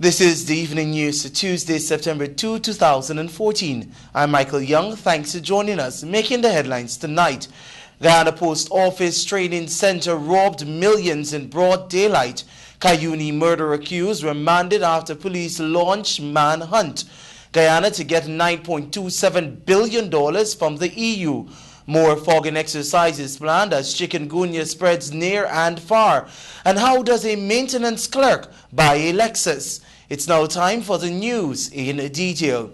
This is the Evening News for Tuesday, September 2, 2014. I'm Michael Young. Thanks for joining us. Making the headlines tonight. Guyana Post Office Training Center robbed millions in broad daylight. Cayuni murder accused remanded after police launched manhunt. Guyana to get $9.27 billion from the EU. More fogging exercises planned as chikungunya spreads near and far. And how does a maintenance clerk buy a Lexus? It's now time for the news in detail.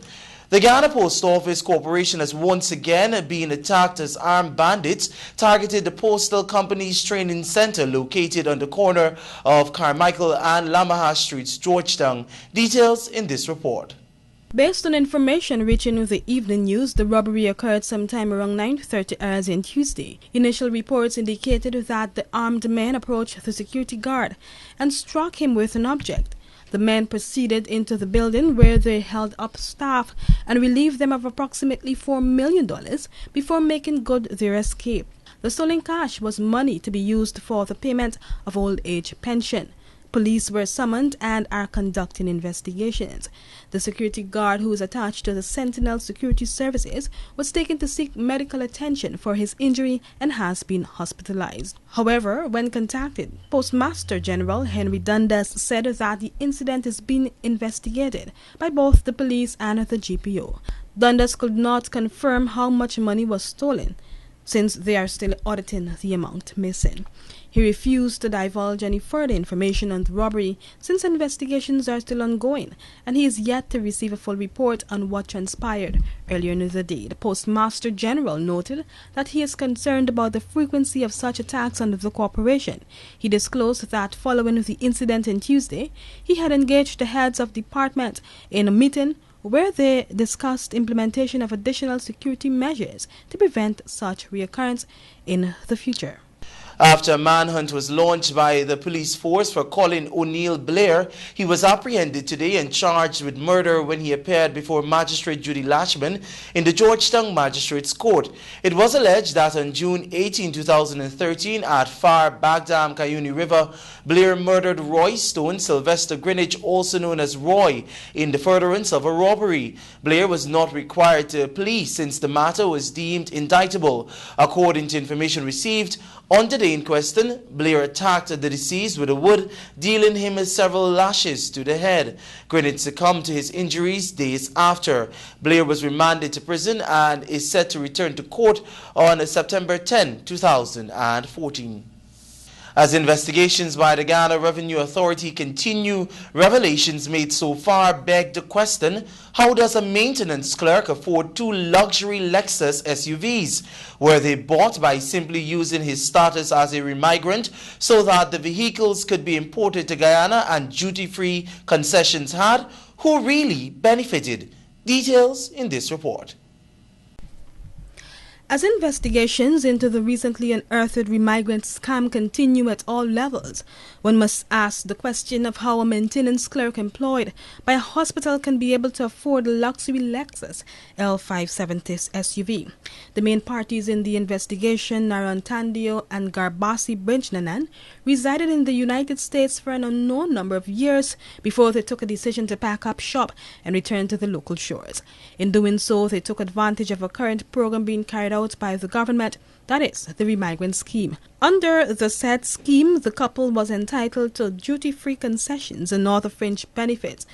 The Guyana Post Office Corporation has once again been attacked as armed bandits targeted the Postal Company's training center located on the corner of Carmichael and Lamaha Streets, Georgetown. Details in this report. Based on information reaching the evening news, the robbery occurred sometime around 9:30 hours on Tuesday. Initial reports indicated that the armed men approached the security guard and struck him with an object. The men proceeded into the building where they held up staff and relieved them of approximately $4 million before making good their escape. The stolen cash was money to be used for the payment of old age pension. Police were summoned and are conducting investigations. The security guard, who is attached to the Sentinel Security Services, was taken to seek medical attention for his injury and has been hospitalized. However, when contacted, Postmaster General Henry Dundas said that the incident is being investigated by both the police and the GPO. Dundas could not confirm how much money was stolen, since they are still auditing the amount missing. He refused to divulge any further information on the robbery since investigations are still ongoing, and he is yet to receive a full report on what transpired earlier in the day. The Postmaster General noted that he is concerned about the frequency of such attacks on the corporation. He disclosed that following the incident on Tuesday, he had engaged the heads of department in a meeting where they discussed implementation of additional security measures to prevent such reoccurrence in the future. After a manhunt was launched by the police force for Colin O'Neill Blair, he was apprehended today and charged with murder when he appeared before Magistrate Judy Lashman in the Georgetown Magistrates Court. It was alleged that on June 18, 2013, at Far Bagdam Cayuni River, Blair murdered Roy Stone Sylvester Greenwich, also known as Roy, in the furtherance of a robbery. Blair was not required to plead since the matter was deemed indictable. According to information received, on the day in question, Blair attacked the deceased with a wood, dealing him several lashes to the head. Greenwich succumbed to his injuries days after. Blair was remanded to prison and is set to return to court on September 10, 2014. As investigations by the Ghana Revenue Authority continue, revelations made so far beg the question, how does a maintenance clerk afford two luxury Lexus SUVs? Were they bought by simply using his status as a remigrant so that the vehicles could be imported to Guyana and duty-free concessions had? Who really benefited? Details in this report. As investigations into the recently unearthed Remigrant scam continue at all levels, one must ask the question of how a maintenance clerk employed by a hospital can be able to afford a luxury Lexus L570 SUV. The main parties in the investigation, Narantandio and Garbasi Brinchnanan, resided in the United States for an unknown number of years before they took a decision to pack up shop and return to the local shores. In doing so, they took advantage of a current program being carried out by the government, that is, the Remigrant scheme. Under the said scheme, the couple was entitled to duty-free concessions and other fringe benefits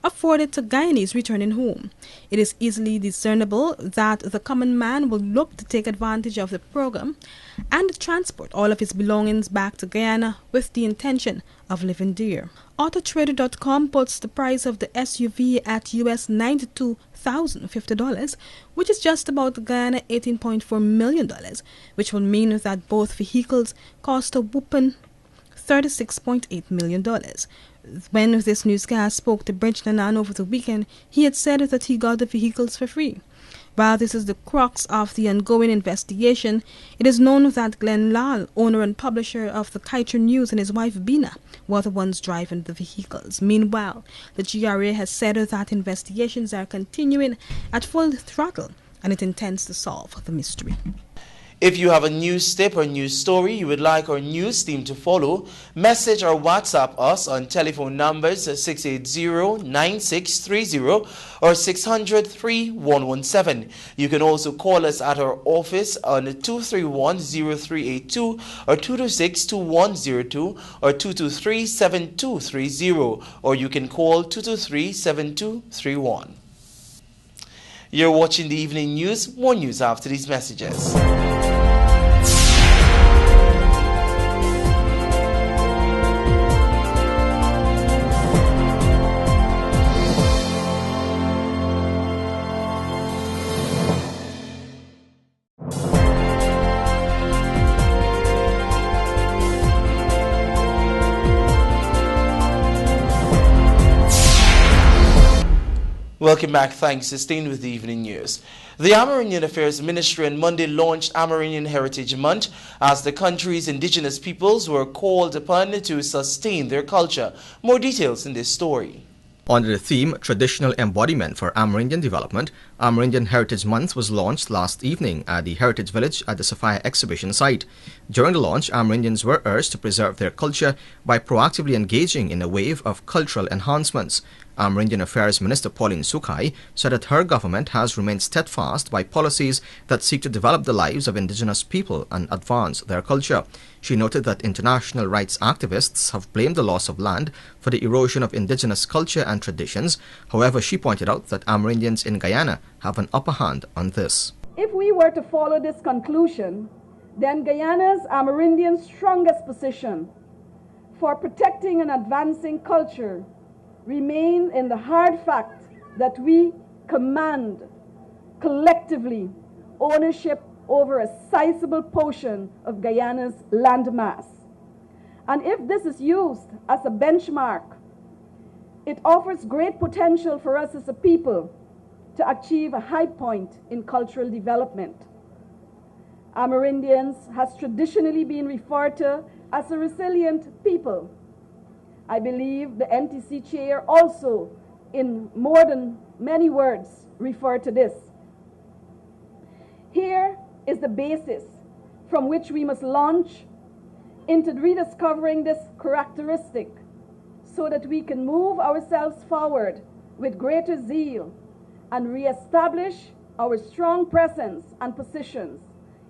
afforded to Guyanese returning home. It is easily discernible that the common man will look to take advantage of the program and transport all of his belongings back to Guyana with the intention of living there. Autotrader.com puts the price of the SUV at US $92,050, which is just about Guyana $18.4 million, which will mean that both vehicles cost a whopping $36.8 million. When this newscast spoke to Brinchnanan over the weekend, he had said that he got the vehicles for free. While this is the crux of the ongoing investigation, it is known that Glenn Lal, owner and publisher of the Kaiser News, and his wife Bina were the ones driving the vehicles. Meanwhile, the GRA has said that investigations are continuing at full throttle and it intends to solve the mystery. If you have a news tip or news story you would like our news team to follow, message or WhatsApp us on telephone numbers 680-9630 or 600-3117. You can also call us at our office on 231-0382 or 226-2102 or 223-7230, or you can call 223-7231. You're watching the evening news. More news after these messages. Welcome back. Thanks. Staying with the evening news. The Amerindian Affairs Ministry on Monday launched Amerindian Heritage Month as the country's indigenous peoples were called upon to sustain their culture. More details in this story. Under the theme Traditional Embodiment for Amerindian Development, Amerindian Heritage Month was launched last evening at the Heritage Village at the Sophia exhibition site. During the launch, Amerindians were urged to preserve their culture by proactively engaging in a wave of cultural enhancements. Amerindian Affairs Minister Pauline Sukai said that her government has remained steadfast by policies that seek to develop the lives of indigenous people and advance their culture. She noted that international rights activists have blamed the loss of land for the erosion of indigenous culture and traditions. However, she pointed out that Amerindians in Guyana have an upper hand on this. If we were to follow this conclusion, then Guyana's Amerindian strongest position for protecting and advancing culture remain in the hard fact that we command collectively ownership over a sizable portion of Guyana's landmass. And if this is used as a benchmark, it offers great potential for us as a people to achieve a high point in cultural development. Amerindians has traditionally been referred to as a resilient people. I believe the NTC chair also, in more than many words, referred to this. Here is the basis from which we must launch into rediscovering this characteristic so that we can move ourselves forward with greater zeal and reestablish our strong presence and positions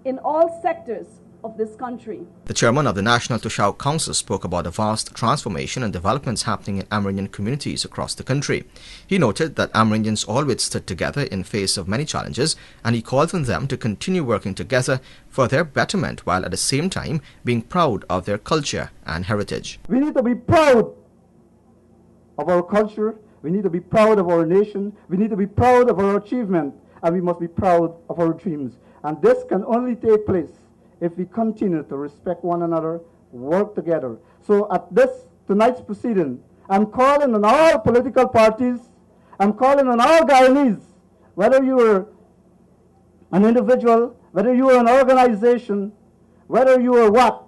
in all sectors of this country. The chairman of the National Tushao Council spoke about the vast transformation and developments happening in Amerindian communities across the country. He noted that Amerindians always stood together in face of many challenges, and he called on them to continue working together for their betterment while at the same time being proud of their culture and heritage. We need to be proud of our culture, we need to be proud of our nation, we need to be proud of our achievement, and we must be proud of our dreams. And this can only take place if we continue to respect one another, work together. So at tonight's proceeding, I'm calling on all political parties, I'm calling on all Guyanese, whether you are an individual, whether you are an organization, whether you are what,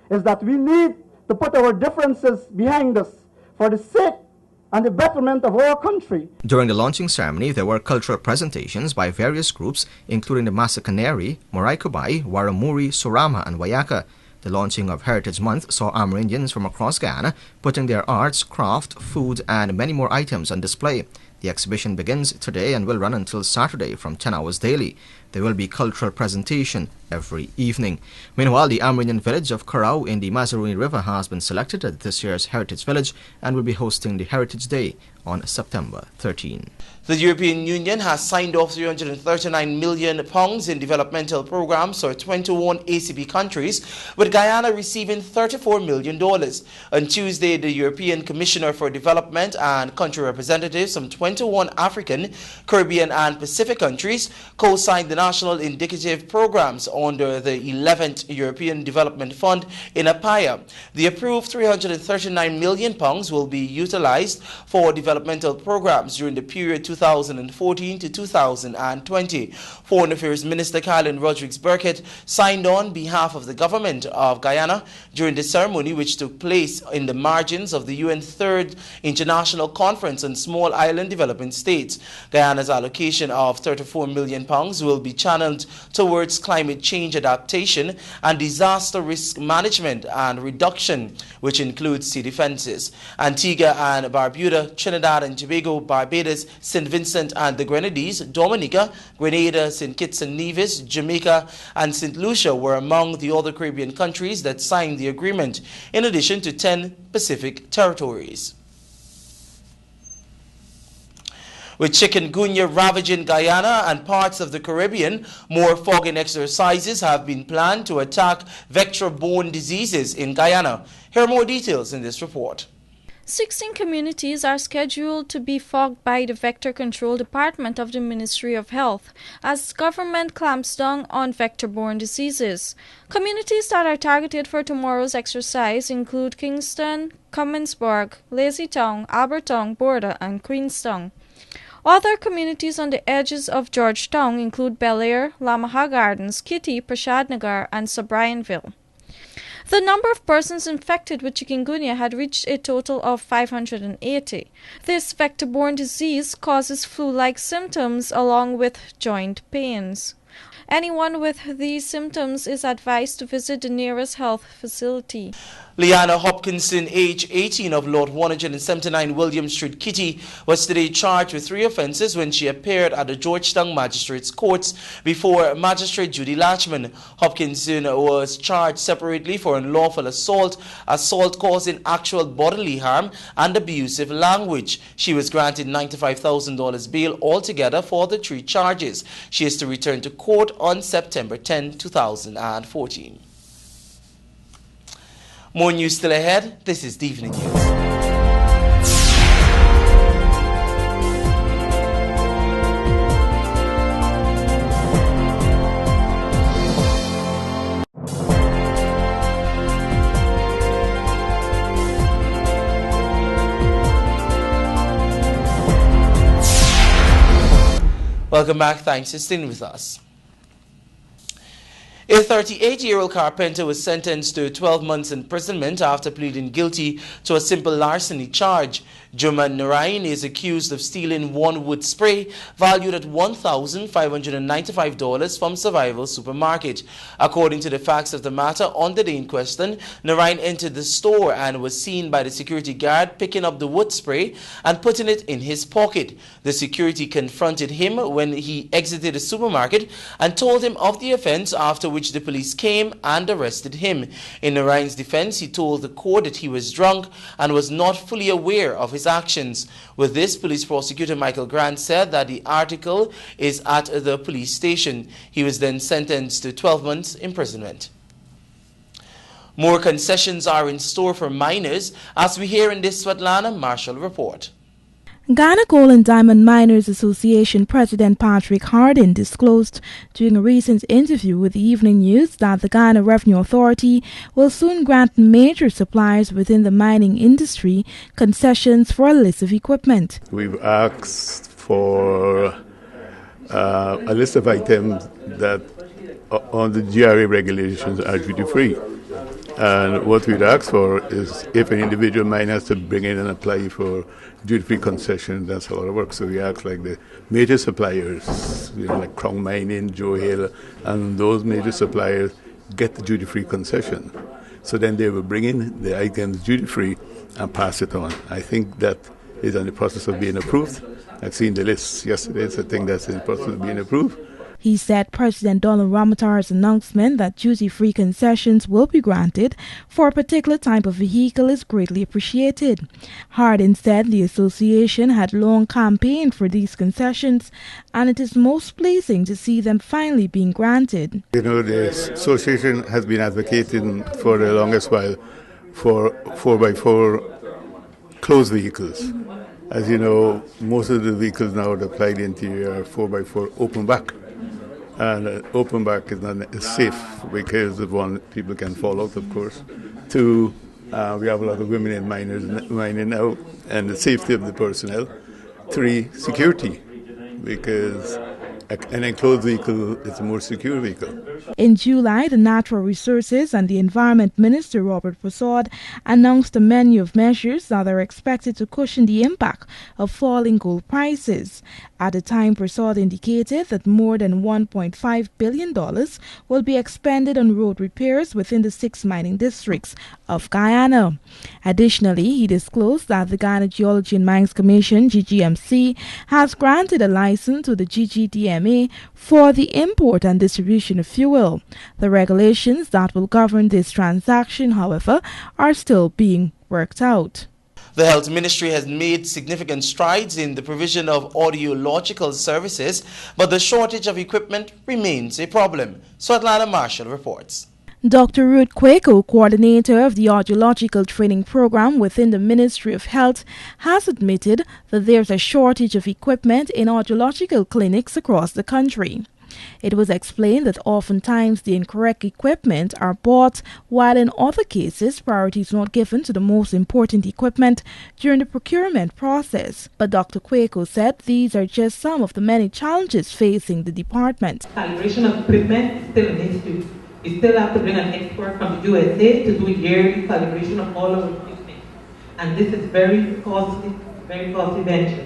is that we need to put our differences behind us for the sake and the betterment of our country. During the launching ceremony, there were cultural presentations by various groups, including the Masakaneri, Moraikubai, Waramuri, Surama, and Wayaka. The launching of Heritage Month saw Amerindians from across Guyana putting their arts, craft, food, and many more items on display. The exhibition begins today and will run until Saturday from 10 hours daily. There will be cultural presentation every evening. Meanwhile, the Amerindian village of Karau in the Mazaruni River has been selected as this year's Heritage Village and will be hosting the Heritage Day on September 13. The European Union has signed off £339 million in developmental programs for 21 ACP countries, with Guyana receiving $34 million. On Tuesday, the European Commissioner for Development and country representatives from 21 African, Caribbean and Pacific countries co-signed the national indicative programs under the 11th European Development Fund in Apaya. The approved £339 million will be utilized for development developmental programs during the period 2014 to 2020. Foreign Affairs Minister Kylan Rodrigues-Burkett signed on behalf of the government of Guyana during the ceremony, which took place in the margins of the UN Third International Conference on Small Island Development States. Guyana's allocation of £34 million will be channeled towards climate change adaptation and disaster risk management and reduction, which includes sea defenses. Antigua and Barbuda, Trinidad and Tobago, Barbados, St. Vincent and the Grenadines, Dominica, Grenada, St. Kitts and Nevis, Jamaica and St. Lucia were among the other Caribbean countries that signed the agreement, in addition to 10 Pacific territories. With chikungunya ravaging Guyana and parts of the Caribbean, more fogging exercises have been planned to attack vector-borne diseases in Guyana. Here are more details in this report. 16 communities are scheduled to be fogged by the Vector Control Department of the Ministry of Health as government clamps down on vector-borne diseases. Communities that are targeted for tomorrow's exercise include Kingston, Commonsburg, Lazytown, Albertown, Border, and Queenstown. Other communities on the edges of Georgetown include Bel Air, Lamaha Gardens, Kitty, Prashadnagar, and Sobrianville. The number of persons infected with chikungunya had reached a total of 580. This vector-borne disease causes flu-like symptoms along with joint pains. Anyone with these symptoms is advised to visit the nearest health facility. Liana Hopkinson, age 18, of Lot 179 William Street, Kitty, was today charged with 3 offences when she appeared at the Georgetown Magistrates Courts before Magistrate Judy Latchman. Hopkinson was charged separately for unlawful assault, assault causing actual bodily harm, and abusive language. She was granted $95,000 bail altogether for the 3 charges. She is to return to court on September 10, 2014. More news still ahead. This is the Evening News. Welcome back. Thanks for staying with us. A 38-year-old carpenter was sentenced to 12 months imprisonment after pleading guilty to a simple larceny charge. Juman Narain is accused of stealing 1 wood spray valued at $1,595 from Survival Supermarket. According to the facts of the matter, on the day in question, Narain entered the store and was seen by the security guard picking up the wood spray and putting it in his pocket. The security confronted him when he exited the supermarket and told him of the offense, after which the police came and arrested him. In Narain's defense, he told the court that he was drunk and was not fully aware of his actions. With this, police prosecutor Michael Grant said that the article is at the police station. He was then sentenced to 12 months imprisonment. More concessions are in store for miners, as we hear in this Svetlana Marshall report. Ghana Coal and Diamond Miners Association President Patrick Hardin disclosed during a recent interview with the Evening News that the Ghana Revenue Authority will soon grant major suppliers within the mining industry concessions for a list of equipment. We've asked for a list of items that on the GRA regulations are duty-free. And what we'd ask for is if an individual mine has to bring in and apply for duty-free concession, that's a lot of work. So we ask like the major suppliers, like Crown Mining, Joe Hill, and those major suppliers get the duty-free concession. So then they will bring in the items duty-free and pass it on. I think that is in the process of being approved. I've seen the list yesterday, so I think that's in the process of being approved. He said President Donald Ramatar's announcement that duty-free concessions will be granted for a particular type of vehicle is greatly appreciated. Hardin said the association had long campaigned for these concessions, and it is most pleasing to see them finally being granted. The association has been advocating for the longest while for 4x4 closed vehicles. As you know, most of the vehicles now that apply the interior are 4x4 open back. And open back is not safe because of one, people can fall out, of course. 2, We have a lot of women in mining now, and the safety of the personnel. 3, security, because an enclosed vehicle is a more secure vehicle. In July, the Natural Resources and the Environment Minister, Robert Postal, announced a menu of measures that are expected to cushion the impact of falling gold prices. At the time, Postal indicated that more than $1.5 billion will be expended on road repairs within the 6 mining districts of Guyana. Additionally, he disclosed that the Guyana Geology and Mines Commission, GGMC, has granted a license to the GGDMA for the import and distribution of fuel. The regulations that will govern this transaction, however, are still being worked out. The Health Ministry has made significant strides in the provision of audiological services, but the shortage of equipment remains a problem. Svetlana Marshall reports. Dr. Ruth Quaco, coordinator of the audiological training program within the Ministry of Health, has admitted that there's a shortage of equipment in audiological clinics across the country. It was explained that oftentimes the incorrect equipment are bought, while in other cases priority is not given to the most important equipment during the procurement process. But Dr. Quaco said these are just some of the many challenges facing the department. Calibration of equipment still an issue. We still have to bring an expert from the USA to do yearly calibration of all our equipment. And this is very costly venture.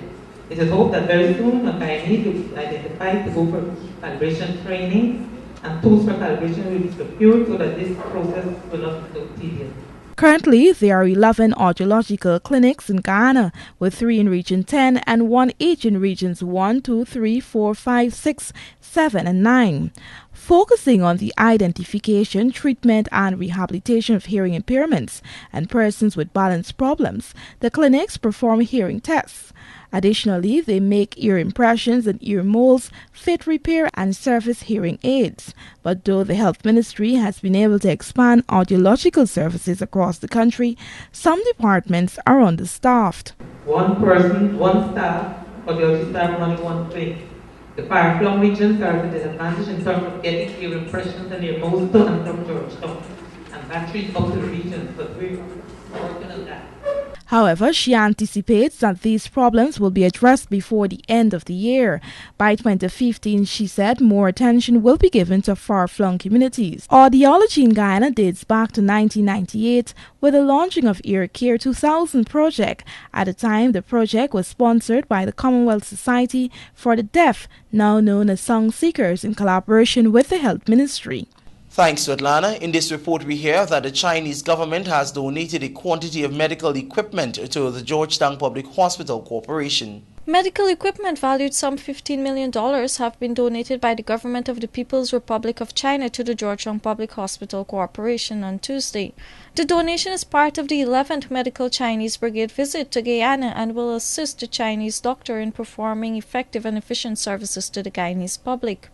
It is hoped that very soon a Guyanese will be identified to go for calibration training, and tools for calibration will be procured so that this process will not be so tedious. Currently, there are 11 audiological clinics in Guyana, with 3 in Region 10 and 1 each in Regions 1, 2, 3, 4, 5, 6, 7, and 9. Focusing on the identification, treatment, and rehabilitation of hearing impairments and persons with balance problems, the clinics perform hearing tests. Additionally, they make ear impressions and ear molds, fit repair, and service hearing aids. But though the Health Ministry has been able to expand audiological services across the country, some departments are understaffed. One person, one staff, audiology staff running one clinic. The far-flung regions are at a disadvantage in terms of getting ear impressions and ear molds done from Georgetown, and that reaches up to the regions, but we're working on that. However, she anticipates that these problems will be addressed before the end of the year. By 2015, she said more attention will be given to far-flung communities. Audiology in Guyana dates back to 1998 with the launching of Ear Care 2000 project. At the time, the project was sponsored by the Commonwealth Society for the Deaf, now known as Song Seekers, in collaboration with the Health Ministry. Thanks, Svetlana. In this report, we hear that the Chinese government has donated a quantity of medical equipment to the Georgetown Public Hospital Corporation. Medical equipment valued some $15 million have been donated by the government of the People's Republic of China to the Georgetown Public Hospital Corporation on Tuesday. The donation is part of the 11th Medical Chinese Brigade visit to Guyana and will assist the Chinese doctor in performing effective and efficient services to the Guyanese public.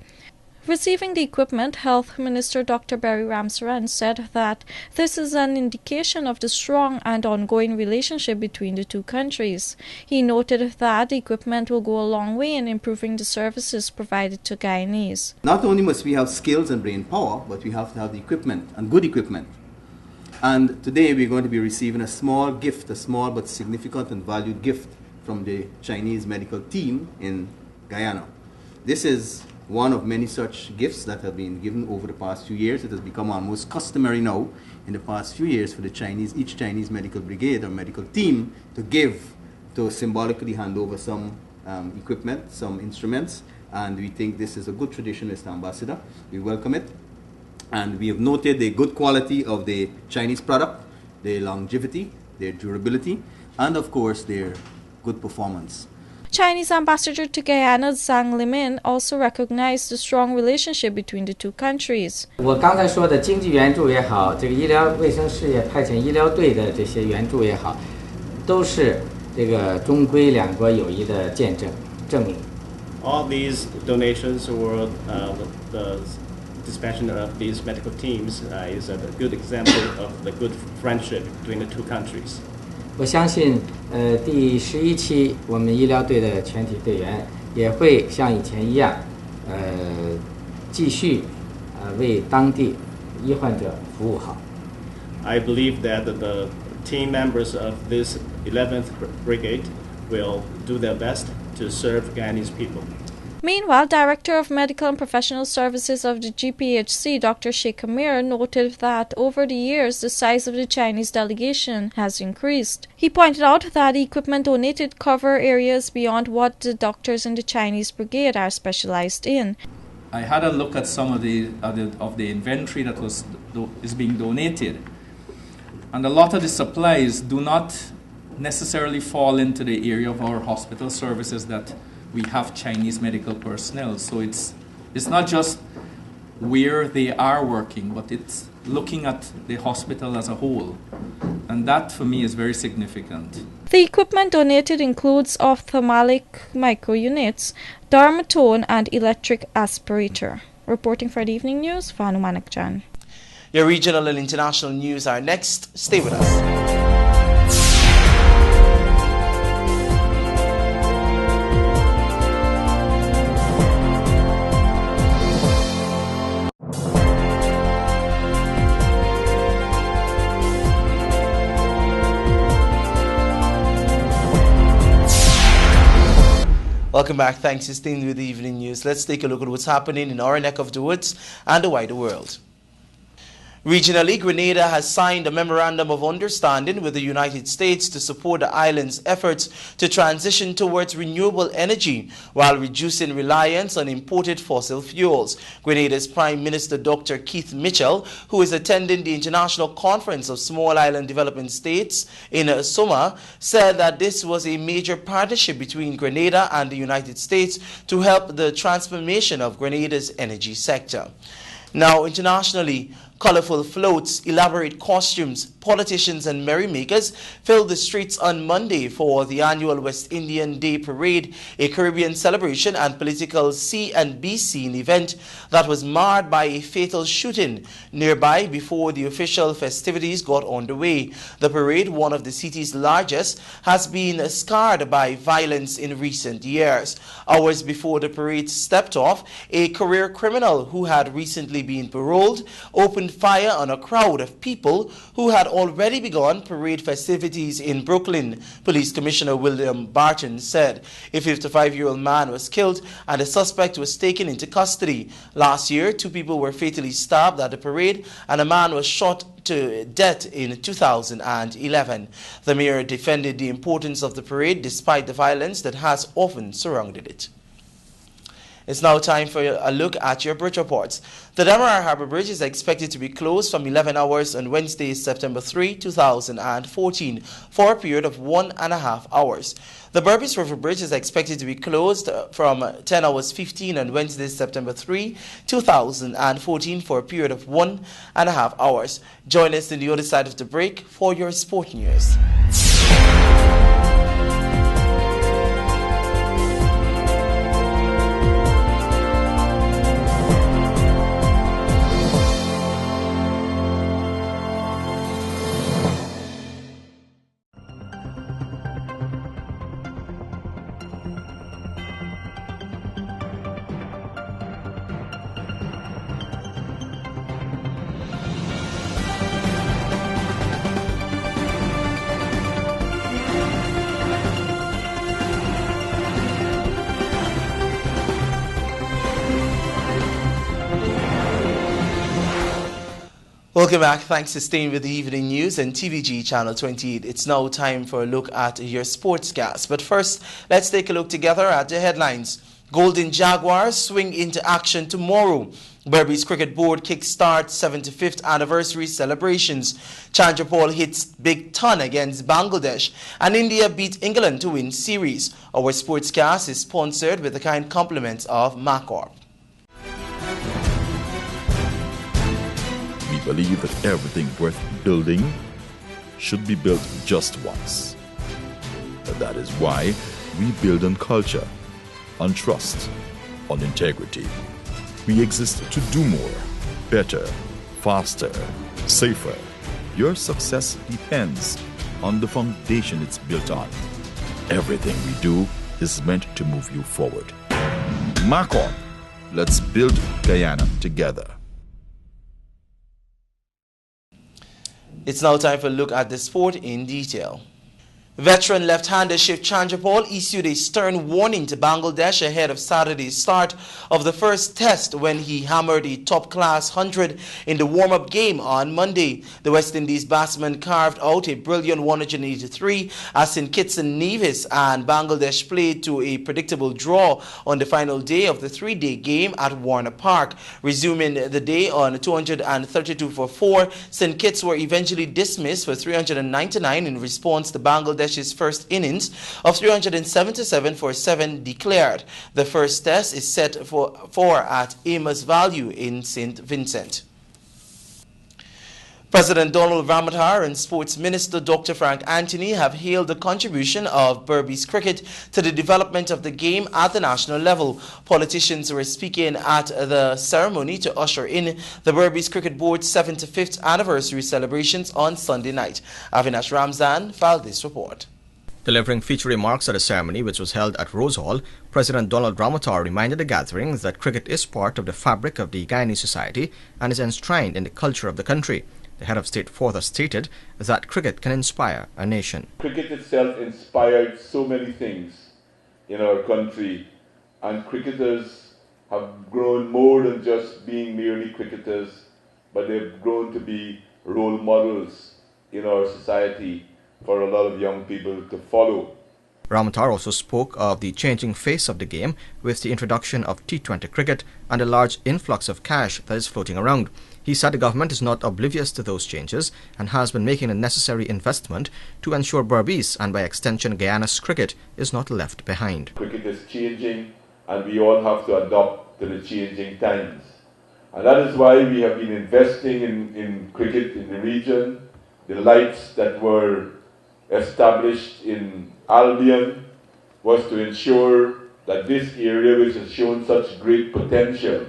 Receiving the equipment, Health Minister Dr. Barry Ramsaran said that this is an indication of the strong and ongoing relationship between the two countries. He noted that the equipment will go a long way in improving the services provided to Guyanese. Not only must we have skills and brain power, but we have to have the equipment, and good equipment. And today we're going to be receiving a small gift, a small but significant and valued gift from the Chinese medical team in Guyana. This is one of many such gifts that have been given over the past few years. It has become almost customary now in the past few years for the each Chinese medical brigade or medical team to symbolically hand over some equipment, some instruments, and we think this is a good tradition, Mr. Ambassador. We welcome it, and we have noted the good quality of the Chinese product, their longevity, their durability, and of course their good performance. Chinese ambassador to Guyana Zhang Limin also recognized the strong relationship between the two countries. 我刚才说的经济援助也好，这个医疗卫生事业派遣医疗队的这些援助也好，都是这个中规两国友谊的见证证明。 All these donations or the dispatching of these medical teams is a good example of the good friendship between the two countries. 我相信，第11期我们医疗队的全体队员也会像以前一样，继续为当地医患者服务好。I believe that the team members of this 11th Brigade will do their best to serve Guyanese people. Meanwhile, Director of Medical and Professional Services of the GPHC, Dr. Sheikh Amir, noted that over the years the size of the Chinese delegation has increased. He pointed out that the equipment donated cover areas beyond what the doctors in the Chinese brigade are specialized in. I had a look at some of the inventory that is being donated, and a lot of the supplies do not necessarily fall into the area of our hospital services that we have Chinese medical personnel. So it's not just where they are working, but it's looking at the hospital as a whole. And that for me is very significant. The equipment donated includes ophthalmic micro-units, dermatone and electric aspirator. Reporting for the Evening News, Vanu Manakjan. Your regional and international news are next. Stay with us. Welcome back. Thanks for staying with the Evening News. Let's take a look at what's happening in our neck of the woods and the wider world. Regionally, Grenada has signed a memorandum of understanding with the United States to support the island's efforts to transition towards renewable energy while reducing reliance on imported fossil fuels. Grenada's Prime Minister Dr. Keith Mitchell, who is attending the International Conference of Small Island Development States in Soma, said that this was a major partnership between Grenada and the United States to help the transformation of Grenada's energy sector. Now, internationally, colorful floats, elaborate costumes, politicians and merrymakers filled the streets on Monday for the annual West Indian Day Parade, a Caribbean celebration and political C and B scene event that was marred by a fatal shooting nearby before the official festivities got underway. The parade, one of the city's largest, has been scarred by violence in recent years. Hours before the parade stepped off, a career criminal who had recently been paroled opened fire on a crowd of people who had already begun parade festivities in Brooklyn. Police Commissioner William Barton said a 55-year-old man was killed and the suspect was taken into custody. Last year, 2 people were fatally stabbed at the parade and a man was shot to death in 2011. The mayor defended the importance of the parade despite the violence that has often surrounded it. It's now time for a look at your bridge reports. The Demerara Harbour Bridge is expected to be closed from 11 hours on Wednesday, September 3, 2014, for a period of 1.5 hours. The Burbis River Bridge is expected to be closed from 10 hours 15 on Wednesday, September 3, 2014, for a period of 1.5 hours. Join us on the other side of the break for your sport news. Welcome back. Thanks for staying with the Evening News and TVG Channel 28. It's now time for a look at your sportscast. But first, let's take a look together at the headlines. Golden Jaguars swing into action tomorrow. Berbice Cricket Board kickstarts 75th anniversary celebrations. Chandrapal hits big ton against Bangladesh. And India beat England to win series. Our sportscast is sponsored with the kind compliments of Macor. We believe that everything worth building should be built just once. That is why we build on culture, on trust, on integrity. We exist to do more, better, faster, safer. Your success depends on the foundation it's built on. Everything we do is meant to move you forward. Macor, let's build Guyana together. It's now time for a look at the sport in detail. Veteran left-hander Shiv Chandrapal issued a stern warning to Bangladesh ahead of Saturday's start of the first test when he hammered a top-class 100 in the warm-up game on Monday. The West Indies batsman carved out a brilliant 183 as St. Kitts and Nevis and Bangladesh played to a predictable draw on the final day of the three-day game at Warner Park. Resuming the day on 232 for 4, St. Kitts were eventually dismissed for 399 in response to Bangladesh's first innings of 377 for 7 declared. The first test is set for at Amos Value in St. Vincent. President Donald Ramatar and Sports Minister Dr. Frank Anthony have hailed the contribution of Berbice cricket to the development of the game at the national level. Politicians were speaking at the ceremony to usher in the Berbice Cricket Board's 75th anniversary celebrations on Sunday night. Avinash Ramzan filed this report. Delivering feature remarks at the ceremony, which was held at Rose Hall, President Donald Ramatar reminded the gatherings that cricket is part of the fabric of the Guyanese society and is enshrined in the culture of the country. The head of state further stated that cricket can inspire a nation. Cricket itself inspired so many things in our country, and cricketers have grown more than just being merely cricketers, but they've grown to be role models in our society for a lot of young people to follow. Ramatar also spoke of the changing face of the game with the introduction of T20 cricket and the large influx of cash that is floating around. He said the government is not oblivious to those changes and has been making the necessary investment to ensure Berbice and by extension Guyana's cricket is not left behind. Cricket is changing and we all have to adapt to the changing times. And that is why we have been investing in cricket in the region. The lights that were established in Albion was to ensure that this area, which has shown such great potential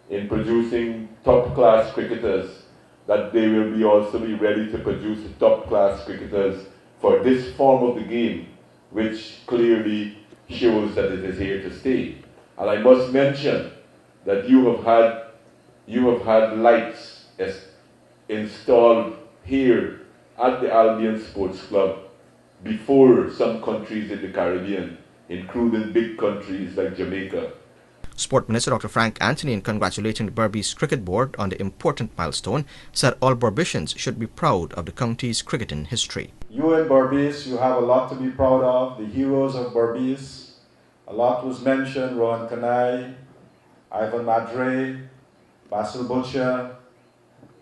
in producing top-class cricketers, that they will be also be ready to produce top-class cricketers for this form of the game, which clearly shows that it is here to stay. And I must mention that you have had lights installed here at the Albion Sports Club before some countries in the Caribbean, including big countries like Jamaica. Sport Minister Dr. Frank Anthony, in congratulating the Berbice Cricket Board on the important milestone, said all Berbicians should be proud of the county's cricketing history. You in Berbice, you have a lot to be proud of, the heroes of Berbice. A lot was mentioned, Rohan Kanai, Ivan Madre, Basil Butcher,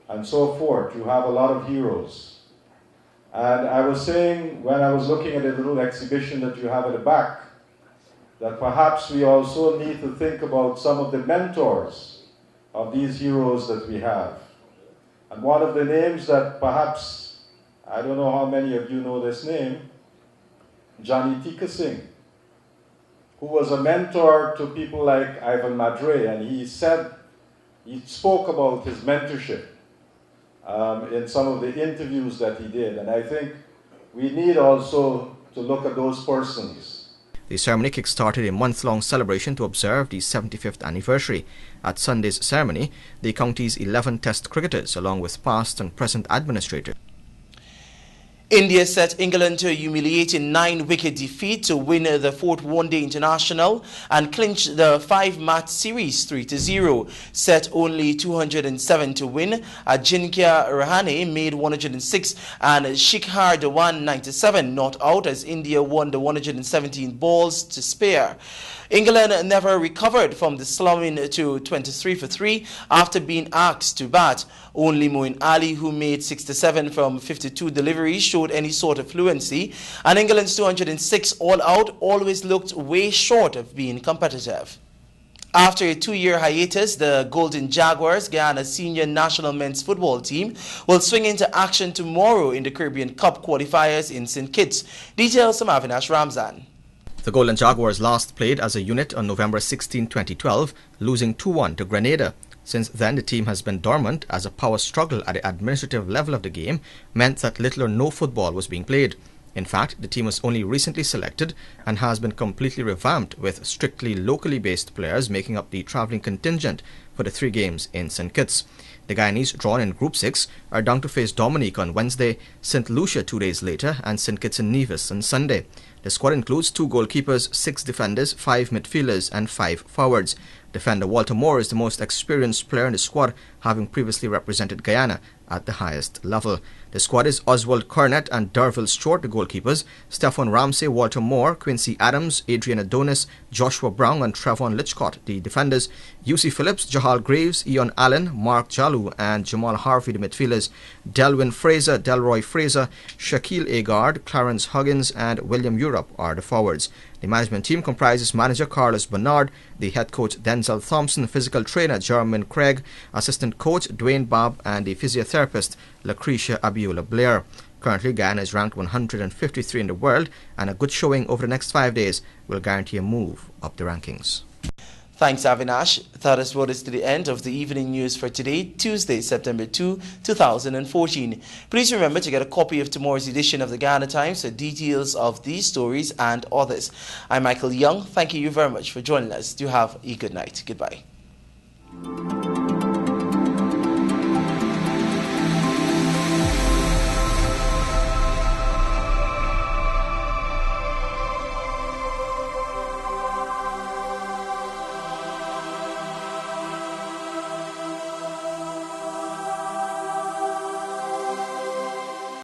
and so forth. You have a lot of heroes. And I was saying, when I was looking at the little exhibition that you have at the back, that perhaps we also need to think about some of the mentors of these heroes that we have. And one of the names that perhaps, I don't know how many of you know this name, Johnny Tika Singh, who was a mentor to people like Ivan Madre, and he spoke about his mentorship in some of the interviews that he did. And I think we need also to look at those persons. The ceremony kick-started a month-long celebration to observe the 75th anniversary. At Sunday's ceremony, the county's 11 Test cricketers, along with past and present administrators. India set England to a humiliating 9-wicket defeat to win the 4th one-day international and clinch the 5-match series 3-0. Set only 207 to win. Ajinkya Rahane made 106 and Shikhar Dhawan 97, not out as India won the 117 balls to spare. England never recovered from the slumping to 23 for 3 after being asked to bat. Only Moeen Ali, who made 67 from 52 deliveries, showed any sort of fluency, and England's 206 all out always looked way short of being competitive. After a 2-year hiatus, the Golden Jaguars, Guyana's senior national men's football team, will swing into action tomorrow in the Caribbean Cup qualifiers in St. Kitts. Details from Avinash Ramzan. The Golden Jaguars last played as a unit on November 16, 2012, losing 2-1 to Grenada. Since then, the team has been dormant as a power struggle at the administrative level of the game meant that little or no football was being played. In fact, the team was only recently selected and has been completely revamped with strictly locally based players making up the travelling contingent for the 3 games in St. Kitts. The Guyanese, drawn in Group 6, are down to face Dominique on Wednesday, St. Lucia 2 days later, and St. Kitts and Nevis on Sunday. The squad includes 2 goalkeepers, 6 defenders, 5 midfielders and 5 forwards. Defender Walter Moore is the most experienced player in the squad, having previously represented Guyana at the highest level. The squad is Oswald Cornett and Derville Stewart, the goalkeepers, Stefan Ramsey, Walter Moore, Quincy Adams, Adrian Adonis, Joshua Brown and Trevon Litchcott, the defenders, UC Phillips, Jahal Graves, Ian Allen, Mark Jalu and Jamal Harvey, the midfielders, Delwyn Fraser, Delroy Fraser, Shaquille Agard, Clarence Huggins and William Europe are the forwards. The management team comprises manager Carlos Bernard, the head coach Denzel Thompson, physical trainer Jermaine Craig, assistant coach Dwayne Bob and the physiotherapist Lucretia Abiola Blair. Currently, Guyana is ranked 153 in the world, and a good showing over the next 5 days will guarantee a move up the rankings. Thanks, Avinash. That has brought us to the end of the evening news for today, Tuesday, September 2, 2014. Please remember to get a copy of tomorrow's edition of the Guyana Times for details of these stories and others. I'm Michael Young. Thank you very much for joining us. Do have a good night. Goodbye.